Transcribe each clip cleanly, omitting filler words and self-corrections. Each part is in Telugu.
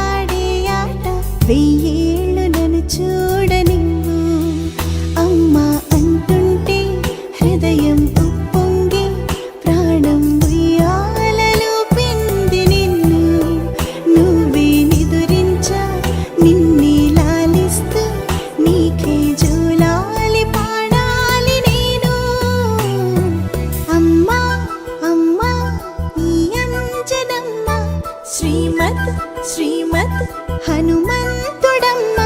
ఆడే ఆట వెయ్యేళ్ళు నన్ను చూడనివ్వు అమ్మా అంటుంటే హృదయం ఉప్పొంగి ప్రాణం ఉయ్యాలలో పింది నిన్ను నువ్వే నిదురించా నిన్నే లాలిస్తూ నీకే జోలాలి పాడాలి నేను అమ్మా అమ్మా ఈ అంజనమ్మ శ్రీమత్ శ్రీమత్ హనుమంతుడమ్మ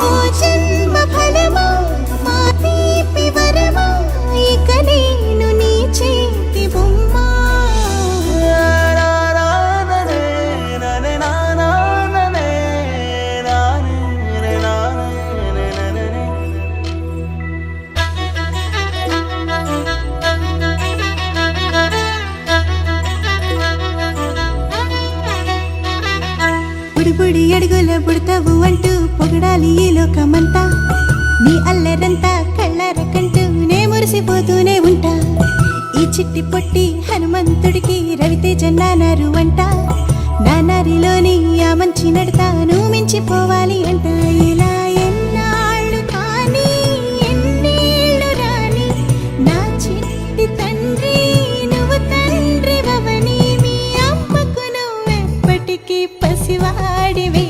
ఓ జన్మ ఫలమా మా తీపి వరమా ఇక నేను నీ చేతి బొమ్మ బుడిబుడి అడుగుల పుడతావు అంటూ పొగడాలి ఈ లోకమంతా నీ అల్లరంతా కళ్ళరకంటూ నే మురిసిపోతూనే ఉంటా ఈ చిట్టి పొట్టి హనుమంతుడికి రవితేజ నానారు అంట నానారిలోని ఆ మంచి నడతాను మించిపోవాలి అంట ఇలా ఎన్నాళ్ళు కానీ ఎన్నేళ్ళు రాని నా చిట్టి తండ్రి నువ్వు తండ్రి వవని మీ అమ్మకు నువ్వెప్పటికీ పసివాడివే